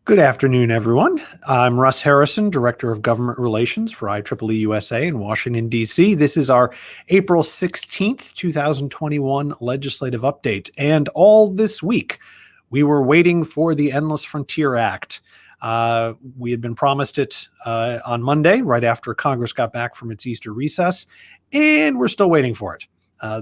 Good afternoon, everyone. I'm Russ Harrison, Director of Government Relations for IEEE-USA in Washington, D.C. This is our April 16th, 2021 legislative update. And all this week, we were waiting for the Endless Frontier Act. We had been promised it on Monday, right after Congress got back from its Easter recess, and we're still waiting for it.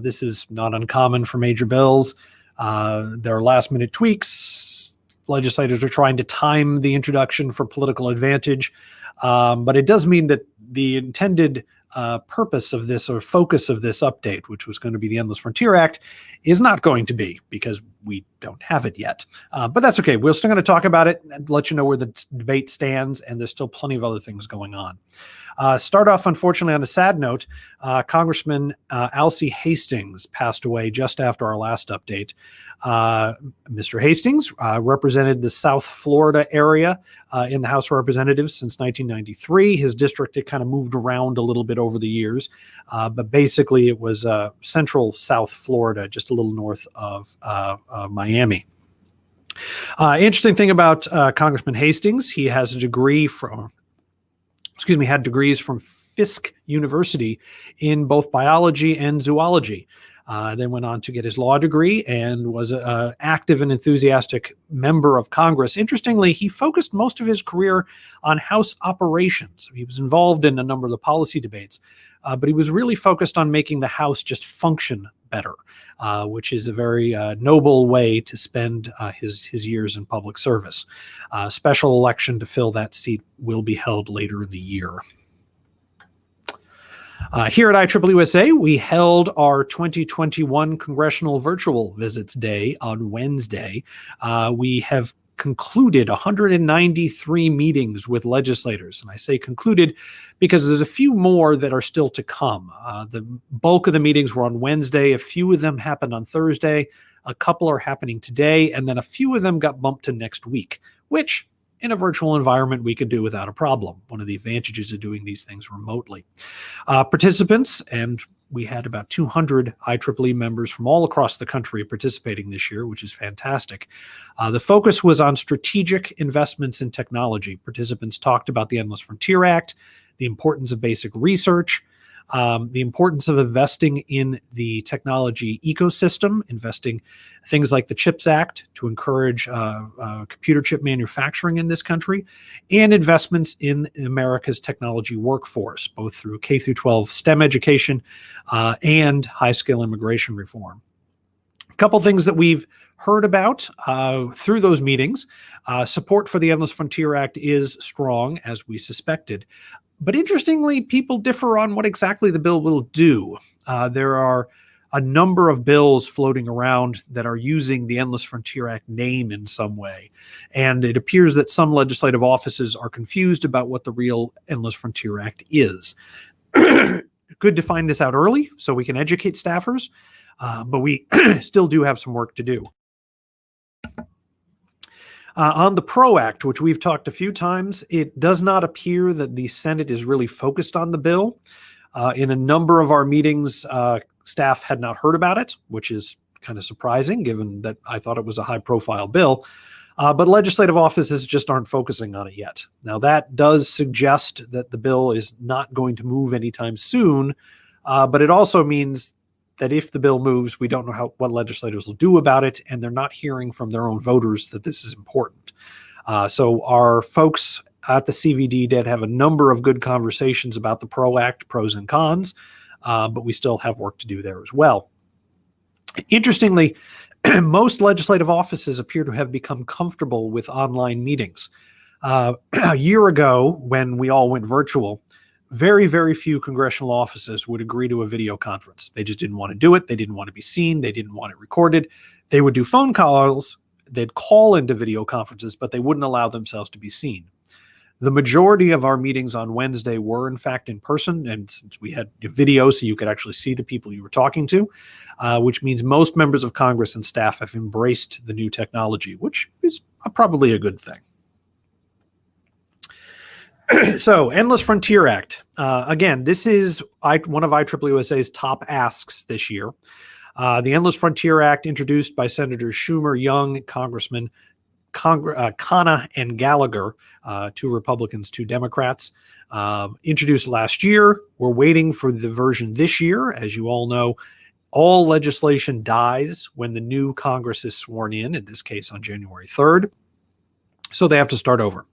This is not uncommon for major bills. There are last-minute tweaks. Legislators are trying to time the introduction for political advantage, but it does mean that the intended purpose of this or focus of this update, which was going to be the Endless Frontier Act, is not going to be because we don't have it yet. But that's okay. We're still going to talk about it and let you know where the debate stands, and there's still plenty of other things going on. Start off, unfortunately, on a sad note. Congressman Alcee Hastings passed away just after our last update. Mr. Hastings represented the South Florida area in the House of Representatives since 1993. His district had kind of moved around a little bit over the years, but basically it was central South Florida, just a little north of Miami. Interesting thing about Congressman Hastings, he has a degree had degrees from Fisk University in both biology and zoology. Then went on to get his law degree and was an active and enthusiastic member of Congress. Interestingly, he focused most of his career on House operations. He was involved in a number of the policy debates, but he was really focused on making the House just function better, which is a very noble way to spend his years in public service. Special election to fill that seat will be held later in the year. Here at IEEE-USA, we held our 2021 Congressional Virtual Visits Day on Wednesday. We have concluded 193 meetings with legislators. And I say concluded because there's a few more that are still to come. The bulk of the meetings were on Wednesday. A few of them happened on Thursday. A couple are happening today. And then a few of them got bumped to next week, which in a virtual environment, we could do without a problem. One of the advantages of doing these things remotely. Participants, and we had about 200 IEEE members from all across the country participating this year, which is fantastic. The focus was on strategic investments in technology. Participants talked about the Endless Frontier Act, the importance of basic research, the importance of investing in the technology ecosystem, investing things like the CHIPS Act to encourage computer chip manufacturing in this country, and investments in America's technology workforce, both through K-12 STEM education and high-scale immigration reform. A couple things that we've heard about through those meetings. Support for the Endless Frontier Act is strong, as we suspected. But interestingly, people differ on what exactly the bill will do. There are a number of bills floating around that are using the Endless Frontier Act name in some way. And it appears that some legislative offices are confused about what the real Endless Frontier Act is. Good to find this out early so we can educate staffers, but we still do have some work to do. On the PRO Act, which we've talked a few times, it does not appear that the Senate is really focused on the bill. In a number of our meetings, staff had not heard about it, which is kind of surprising given that I thought it was a high-profile bill. But legislative offices just aren't focusing on it yet. Now, that does suggest that the bill is not going to move anytime soon, but it also means that if the bill moves, we don't know what legislators will do about it, and they're not hearing from their own voters that this is important. So our folks at the CVD did have a number of good conversations about the PRO Act, pros and cons, but we still have work to do there as well. Interestingly, most legislative offices appear to have become comfortable with online meetings. A year ago, when we all went virtual, very, very few congressional offices would agree to a video conference. They just didn't want to do it. They didn't want to be seen. They didn't want it recorded. They would do phone calls. They'd call into video conferences, but they wouldn't allow themselves to be seen. The majority of our meetings on Wednesday were, in fact, in person, and since we had video so you could actually see the people you were talking to, which means most members of Congress and staff have embraced the new technology, which is probably a good thing. So, Endless Frontier Act. Again, this is one of IEEE-USA's top asks this year. The Endless Frontier Act, introduced by Senators Schumer, Young, Congressman Khanna and Gallagher, two Republicans, two Democrats, introduced last year. We're waiting for the version this year. As you all know, all legislation dies when the new Congress is sworn in this case on January 3rd. So they have to start over.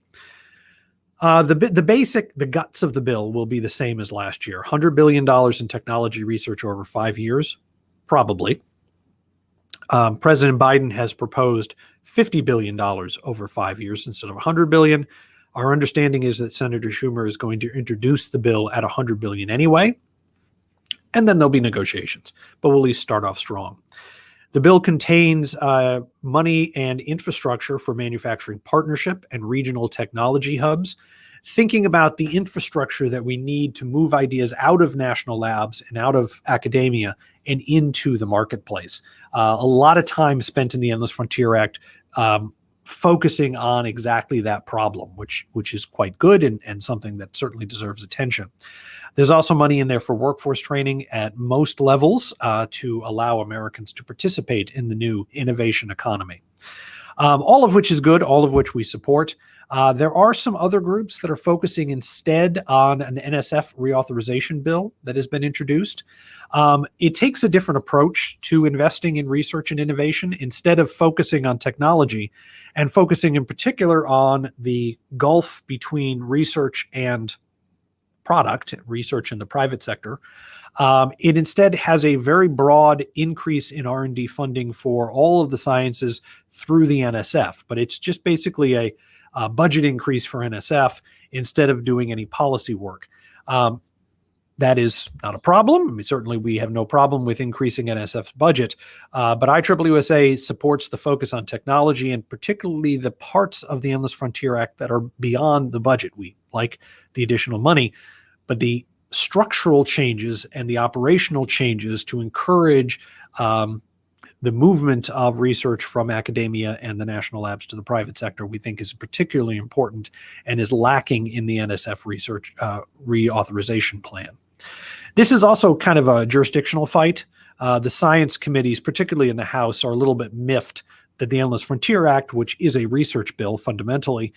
The guts of the bill will be the same as last year. $100 billion in technology research over 5 years, probably. President Biden has proposed $50 billion over 5 years instead of $100 billion. Our understanding is that Senator Schumer is going to introduce the bill at $100 billion anyway, and then there'll be negotiations, but we'll at least start off strong. The bill contains money and infrastructure for manufacturing partnership and regional technology hubs, thinking about the infrastructure that we need to move ideas out of national labs and out of academia and into the marketplace. A lot of time spent in the Endless Frontier Act focusing on exactly that problem, which is quite good and something that certainly deserves attention. There's also money in there for workforce training at most levels to allow Americans to participate in the new innovation economy. All of which is good, all of which we support. There are some other groups that are focusing instead on an NSF reauthorization bill that has been introduced. It takes a different approach to investing in research and innovation. Instead of focusing on technology and focusing in particular on the gulf between research and product, research in the private sector, it instead has a very broad increase in R&D funding for all of the sciences through the NSF. But it's just basically a budget increase for NSF instead of doing any policy work. That is not a problem. I mean, certainly we have no problem with increasing NSF's budget, but IEEE-USA supports the focus on technology and particularly the parts of the Endless Frontier Act that are beyond the budget. We like the additional money, but the structural changes and the operational changes to encourage the movement of research from academia and the national labs to the private sector, we think is particularly important and is lacking in the NSF research reauthorization plan. This is also kind of a jurisdictional fight. The science committees, particularly in the House, are a little bit miffed that the Endless Frontier Act, which is a research bill fundamentally,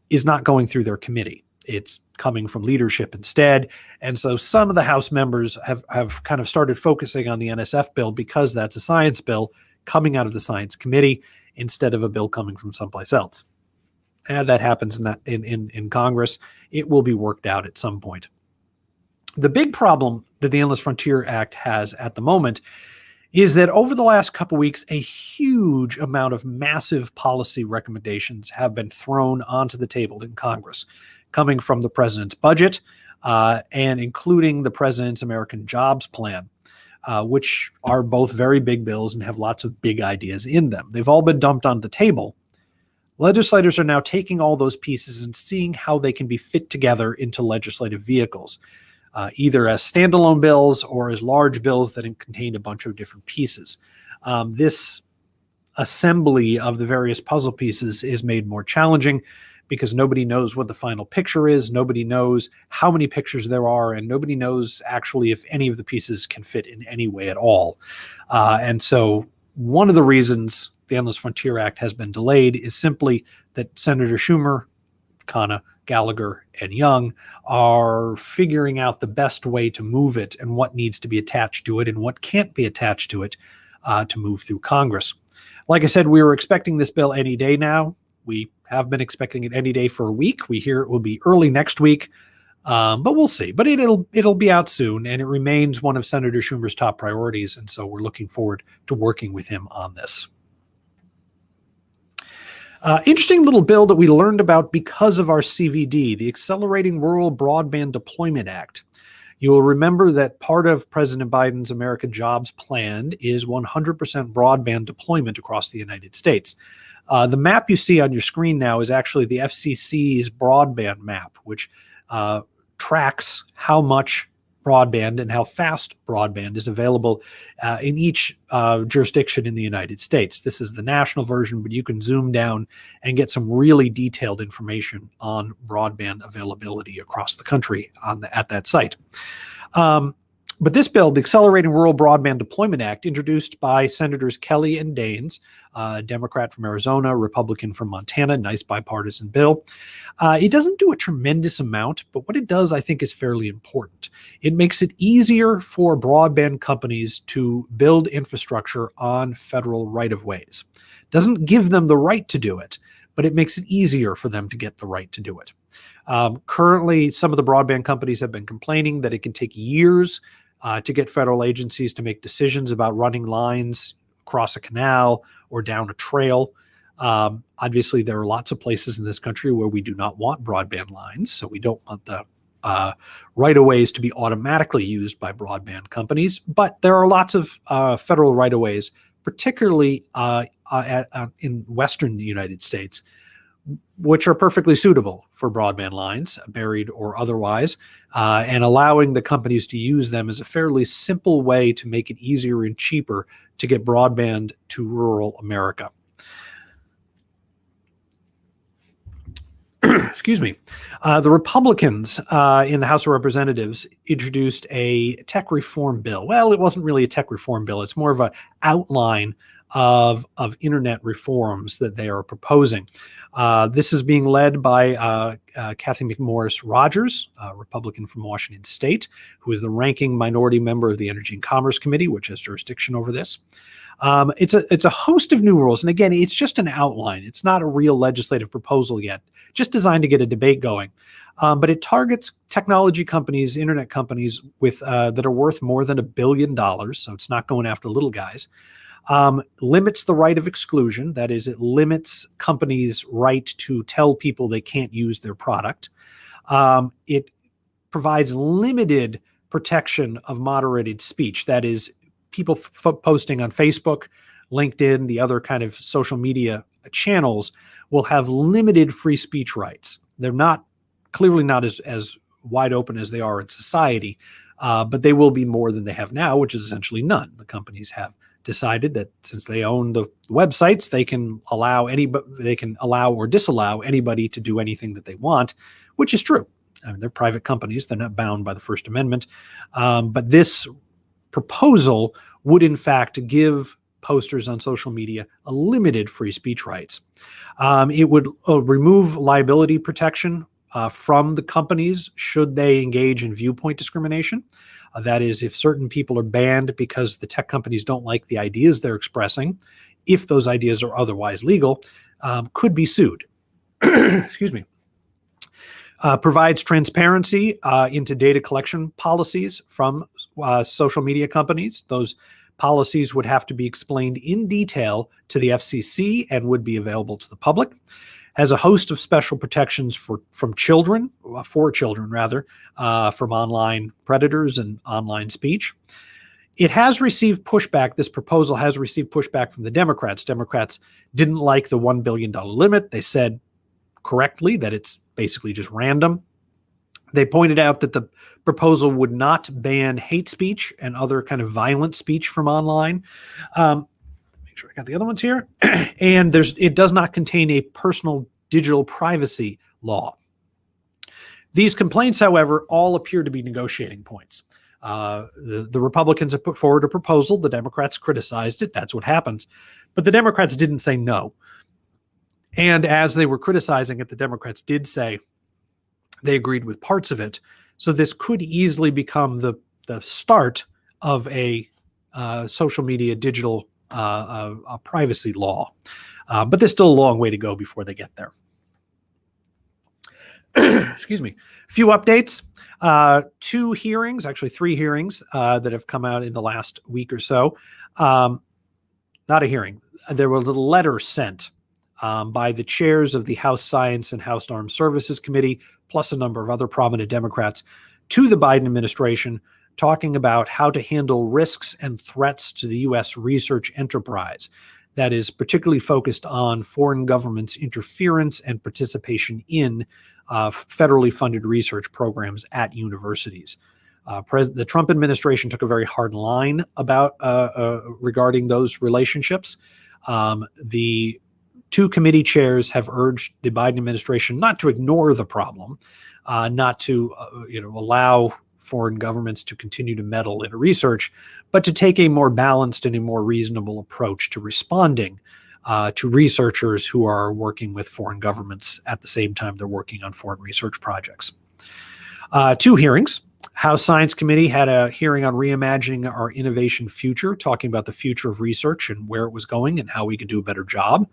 is not going through their committee. It's coming from leadership instead. And so some of the House members have kind of started focusing on the NSF bill because that's a science bill coming out of the Science Committee instead of a bill coming from someplace else. And that happens in Congress. It will be worked out at some point. The big problem that the Endless Frontier Act has at the moment is that over the last couple weeks, a huge amount of massive policy recommendations have been thrown onto the table in Congress, coming from the president's budget and including the president's American Jobs Plan, which are both very big bills and have lots of big ideas in them. They've all been dumped on the table. Legislators are now taking all those pieces and seeing how they can be fit together into legislative vehicles, either as standalone bills or as large bills that contain a bunch of different pieces. This assembly of the various puzzle pieces is made more challenging because nobody knows what the final picture is, nobody knows how many pictures there are, and nobody knows actually if any of the pieces can fit in any way at all. And so one of the reasons the Endless Frontier Act has been delayed is simply that Senator Schumer, Khanna, Gallagher, and Young are figuring out the best way to move it and what needs to be attached to it and what can't be attached to it to move through Congress. Like I said, we were expecting this bill any day now. We have been expecting it any day for a week. We hear it will be early next week, but we'll see. But it'll be out soon, and it remains one of Senator Schumer's top priorities, and so we're looking forward to working with him on this. Interesting little bill that we learned about because of our CVD, the Accelerating Rural Broadband Deployment Act. You will remember that part of President Biden's American Jobs Plan is 100% broadband deployment across the United States. The map you see on your screen now is actually the FCC's broadband map, which tracks how much broadband and how fast broadband is available in each jurisdiction in the United States. This is the national version, but you can zoom down and get some really detailed information on broadband availability across the country at that site. But this bill, the Accelerating Rural Broadband Deployment Act, introduced by Senators Kelly and Daines, Democrat from Arizona, Republican from Montana, nice bipartisan bill. It doesn't do a tremendous amount, but what it does, I think, is fairly important. It makes it easier for broadband companies to build infrastructure on federal right-of-ways. Doesn't give them the right to do it, but it makes it easier for them to get the right to do it. Currently, some of the broadband companies have been complaining that it can take years to get federal agencies to make decisions about running lines across a canal or down a trail. Obviously, there are lots of places in this country where we do not want broadband lines, so we don't want the right-of-ways to be automatically used by broadband companies. But there are lots of federal right-of-ways, particularly in western United States, which are perfectly suitable for broadband lines, buried or otherwise, and allowing the companies to use them is a fairly simple way to make it easier and cheaper to get broadband to rural America. Excuse me. The Republicans in the House of Representatives introduced a tech reform bill. Well, it wasn't really a tech reform bill. It's more of an outline of internet reforms that they are proposing. This is being led by Kathy McMorris Rogers, a Republican from Washington State, who is the ranking minority member of the Energy and Commerce Committee, which has jurisdiction over this. It's a host of new rules. And again, it's just an outline. It's not a real legislative proposal yet, just designed to get a debate going. But it targets technology companies, internet companies with that are worth more than $1 billion. So it's not going after little guys. Limits the right of exclusion. That is, it limits companies' right to tell people they can't use their product. It provides limited protection of moderated speech. That is, people posting on Facebook, LinkedIn, the other kind of social media channels will have limited free speech rights. They're clearly not as wide open as they are in society, but they will be more than they have now, which is essentially none. The companies have decided that since they own the websites, they can allow or disallow anybody to do anything that they want, which is true. I mean, they're private companies; they're not bound by the First Amendment. But this proposal would, in fact, give posters on social media a limited free speech rights. It would remove liability protection from the companies should they engage in viewpoint discrimination. That is, if certain people are banned because the tech companies don't like the ideas they're expressing, if those ideas are otherwise legal, could be sued. Excuse me. Provides transparency into data collection policies from social media companies. Those policies would have to be explained in detail to the FCC and would be available to the public. Has a host of special protections for children, from online predators and online speech. It has received pushback. This proposal has received pushback from the Democrats. Democrats didn't like the $1 billion limit. They said correctly that it's basically just random. They pointed out that the proposal would not ban hate speech and other kind of violent speech from online. Make sure I got the other ones here. And it does not contain a personal digital privacy law. These complaints, however, all appear to be negotiating points. The Republicans have put forward a proposal. The Democrats criticized it. That's what happens. But the Democrats didn't say no. And as they were criticizing it, the Democrats did say they agreed with parts of it. So this could easily become the start of a social media digital privacy law. But there's still a long way to go before they get there. Excuse me. A few updates. 2 hearings, actually 3 hearings that have come out in the last week or so. Not a hearing. There was a letter sent by the chairs of the House Science and House Armed Services Committee, plus a number of other prominent Democrats, to the Biden administration, talking about how to handle risks and threats to the U.S. research enterprise that is particularly focused on foreign governments' interference and participation in federally funded research programs at universities. The Trump administration took a very hard line about regarding those relationships. The 2 committee chairs have urged the Biden administration not to ignore the problem, not to allow foreign governments to continue to meddle in research, but to take a more balanced and a more reasonable approach to responding to researchers who are working with foreign governments at the same time they're working on foreign research projects. 2 hearings. House Science Committee had a hearing on reimagining our innovation future, talking about the future of research and where it was going and how we could do a better job.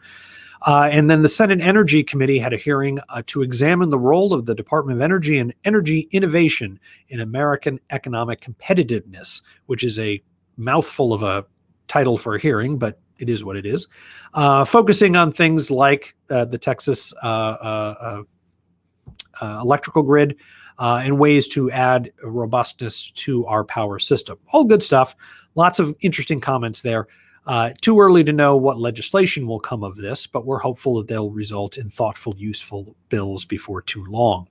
And then the Senate Energy Committee had a hearing to examine the role of the Department of Energy and energy innovation in American economic competitiveness, which is a mouthful of a title for a hearing, but it is what it is. Focusing on things like the Texas electrical grid, and ways to add robustness to our power system. All good stuff. Lots of interesting comments there. Too early to know what legislation will come of this, but we're hopeful that they'll result in thoughtful, useful bills before too long.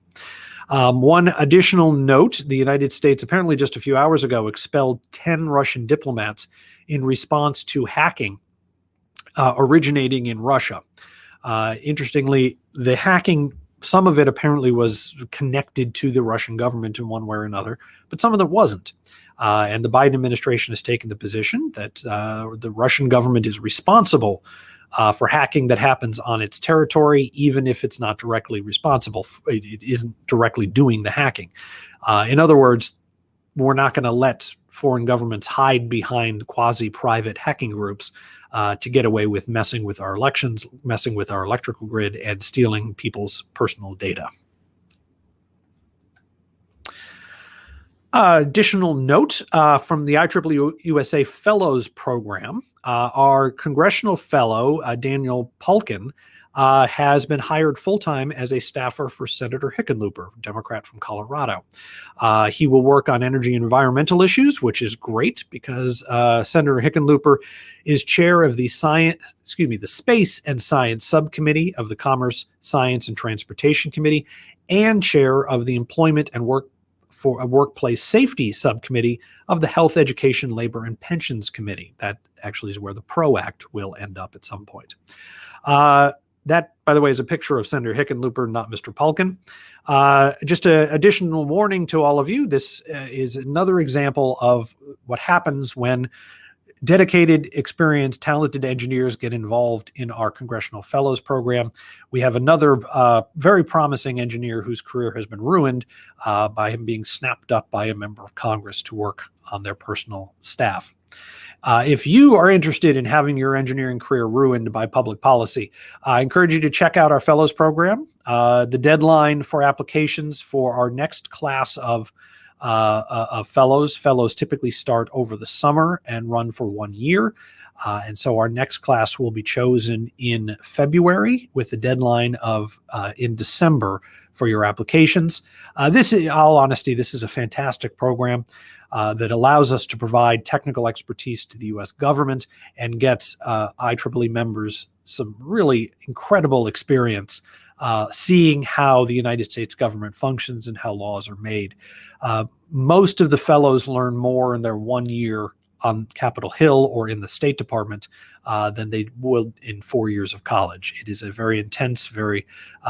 One additional note, the United States apparently just a few hours ago expelled 10 Russian diplomats in response to hacking originating in Russia. Interestingly, the hacking, some of it apparently was connected to the Russian government in one way or another, but some of it wasn't. And the Biden administration has taken the position that the Russian government is responsible for hacking that happens on its territory, even if it's not directly responsible. It isn't directly doing the hacking. In other words, we're not going to let foreign governments hide behind quasi-private hacking groups to get away with messing with our elections, messing with our electrical grid, and stealing people's personal data. Additional note from the IEEE-USA Fellows Program, our congressional fellow, Daniel Pulkin, has been hired full-time as a staffer for Senator Hickenlooper, Democrat from Colorado. He will work on energy and environmental issues, which is great because Senator Hickenlooper is chair of the Space and Science Subcommittee of the Commerce, Science, and Transportation Committee, and chair of the Employment and Workplace Safety Subcommittee of the Health, Education, Labor, and Pensions Committee. That actually is where the PRO Act will end up at some point. That, by the way, is a picture of Senator Hickenlooper, not Mr. Pulkin. Just an additional warning to all of you. This is another example of what happens when dedicated, experienced, talented engineers get involved in our Congressional Fellows Program. We have another very promising engineer whose career has been ruined by him being snapped up by a member of Congress to work on their personal staff. If you are interested in having your engineering career ruined by public policy, I encourage you to check out our Fellows Program. The deadline for applications for our next class of fellows typically start over the summer and run for 1 year. And so our next class will be chosen in February with the deadline of in December for your applications. In all honesty, this is a fantastic program that allows us to provide technical expertise to the U.S. government and get IEEE members some really incredible experience seeing how the United States government functions and how laws are made. Most of the fellows learn more in their 1 year on Capitol Hill or in the State Department than they would in 4 years of college. It is a very intense, very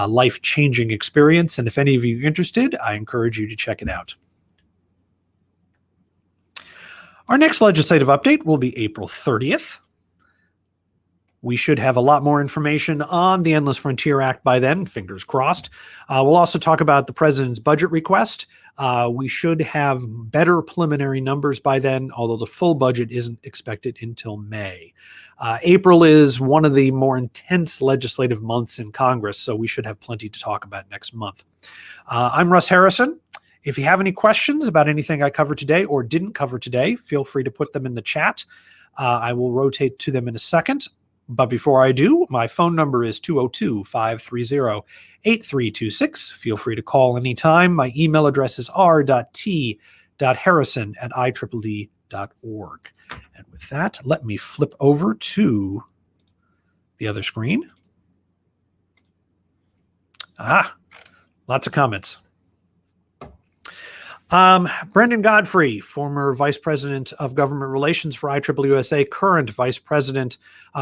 life-changing experience. And if any of you are interested, I encourage you to check it out. Our next legislative update will be April 30th. We should have a lot more information on the Endless Frontier Act by then, fingers crossed. We'll also talk about the president's budget request. We should have better preliminary numbers by then, although the full budget isn't expected until May. April is one of the more intense legislative months in Congress, so we should have plenty to talk about next month. I'm Russ Harrison. If you have any questions about anything I covered today or didn't cover today, feel free to put them in the chat. I will rotate to them in a second. But before I do, my phone number is 202-530-8326. Feel free to call anytime. My email address is r.t.harrison@ieee.org. And with that, let me flip over to the other screen. Lots of comments. Brendan Godfrey, former Vice President of Government Relations for IEEE-USA, current Vice President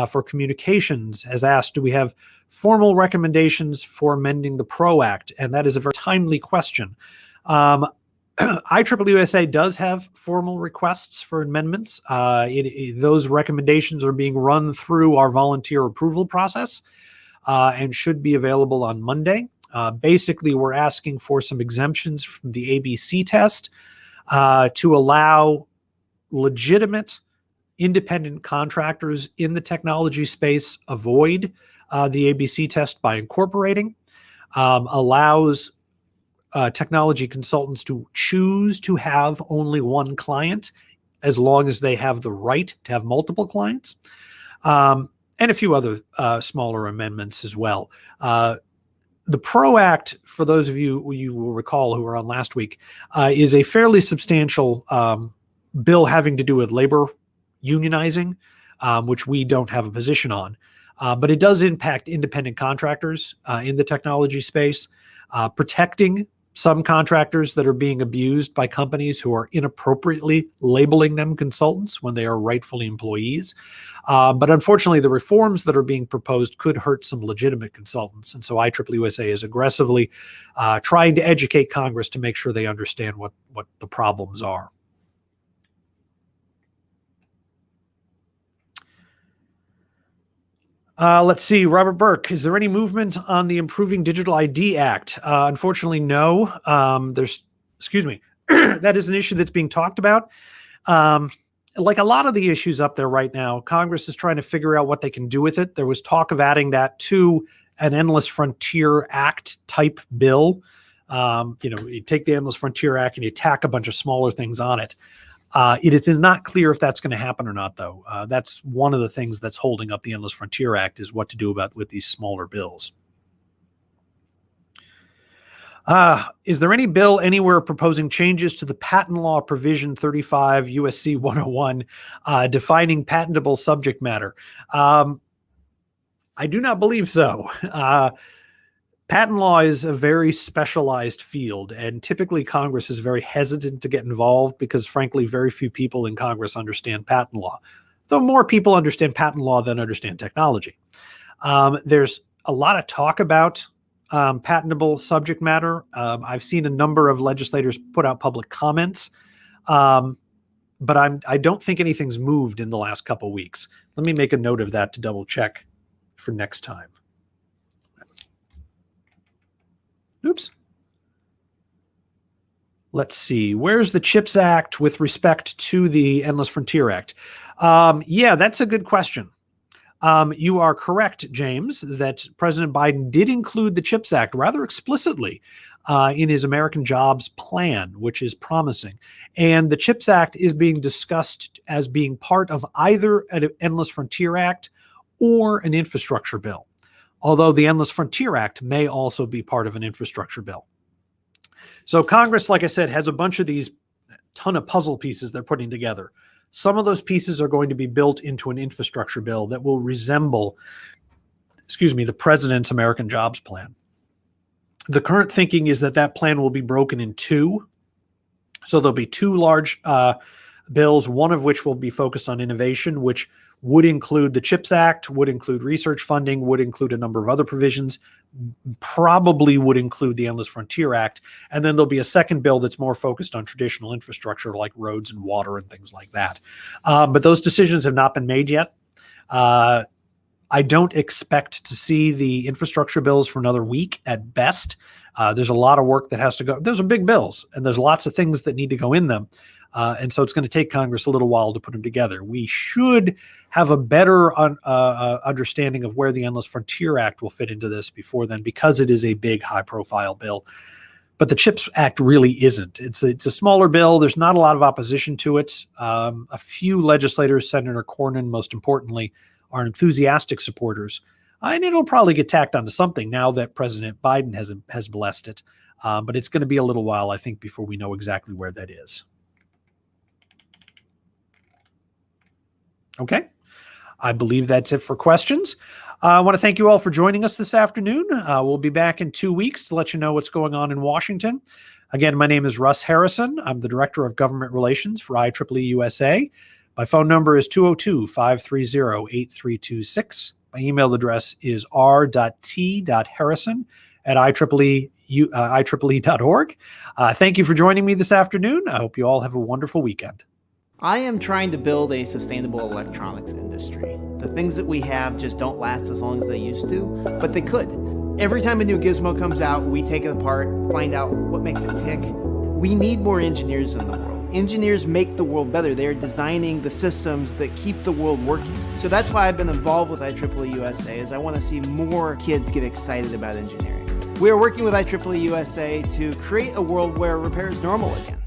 for Communications, has asked, do we have formal recommendations for amending the PRO Act? And that is a very timely question. IEEE-USA does have formal requests for amendments. Those recommendations are being run through our volunteer approval process and should be available on Monday. Basically, we're asking for some exemptions from the ABC test to allow legitimate independent contractors in the technology space avoid the ABC test by incorporating, allows technology consultants to choose to have only one client as long as they have the right to have multiple clients, and a few other smaller amendments as well. The PRO Act, for those of you will recall who were on last week, is a fairly substantial bill having to do with labor unionizing, which we don't have a position on. But it does impact independent contractors in the technology space, protecting some contractors that are being abused by companies who are inappropriately labeling them consultants when they are rightfully employees. But unfortunately, the reforms that are being proposed could hurt some legitimate consultants. And so IEEE-USA is aggressively trying to educate Congress to make sure they understand what the problems are. Let's see, Robert Burke, is there any movement on the Improving Digital ID Act? Unfortunately, no. Excuse me, that is an issue that's being talked about. Like a lot of the issues up there right now, Congress is trying to figure out what they can do with it. There was talk of adding that to an Endless Frontier Act type bill. You take the Endless Frontier Act and you tack a bunch of smaller things on it. It is not clear if that's going to happen or not, though. That's one of the things that's holding up the Endless Frontier Act, is what to do with these smaller bills. Is there any bill anywhere proposing changes to the patent law provision 35 USC 101 defining patentable subject matter? I do not believe so. Patent law is a very specialized field, and typically Congress is very hesitant to get involved because, frankly, very few people in Congress understand patent law, though more people understand patent law than understand technology. There's a lot of talk about patentable subject matter. I've seen a number of legislators put out public comments, but I don't think anything's moved in the last couple of weeks. Let me make a note of that to double check for next time. Oops. Let's see. Where's the CHIPS Act with respect to the Endless Frontier Act? Yeah, that's a good question. You are correct, James, that President Biden did include the CHIPS Act rather explicitly in his American Jobs Plan, which is promising. And the CHIPS Act is being discussed as being part of either an Endless Frontier Act or an infrastructure bill, although the Endless Frontier Act may also be part of an infrastructure bill. So Congress, like I said, has a bunch of these ton of puzzle pieces they're putting together. Some of those pieces are going to be built into an infrastructure bill that will resemble, the president's American Jobs Plan. The current thinking is that that plan will be broken in two. So there'll be two large bills, one of which will be focused on innovation, which would include the CHIPS Act, would include research funding, would include a number of other provisions, probably would include the Endless Frontier Act. And then there'll be a second bill that's more focused on traditional infrastructure like roads and water and things like that. But those decisions have not been made yet. I don't expect to see the infrastructure bills for another week at best. There's a lot of work that has to go. Those are big bills, and there's lots of things that need to go in them. And so it's going to take Congress a little while to put them together. We should have a better understanding of where the Endless Frontier Act will fit into this before then, because it is a big, high-profile bill. But the CHIPS Act really isn't. It's a smaller bill. There's not a lot of opposition to it. A few legislators, Senator Cornyn most importantly, are enthusiastic supporters. And it'll probably get tacked onto something now that President Biden has blessed it. But it's going to be a little while, I think, before we know exactly where that is. Okay. I believe that's it for questions. I want to thank you all for joining us this afternoon. We'll be back in 2 weeks to let you know what's going on in Washington. Again, my name is Russ Harrison. I'm the Director of Government Relations for IEEE-USA. My phone number is 202-530-8326. My email address is r.t.harrison@IEEE IEEE.org. Thank you for joining me this afternoon. I hope you all have a wonderful weekend. I am trying to build a sustainable electronics industry. The things that we have just don't last as long as they used to, but they could. Every time a new gizmo comes out, we take it apart, find out what makes it tick. We need more engineers in the world. Engineers make the world better. They are designing the systems that keep the world working. So that's why I've been involved with IEEE-USA, is I want to see more kids get excited about engineering. We are working with IEEE-USA to create a world where repair is normal again.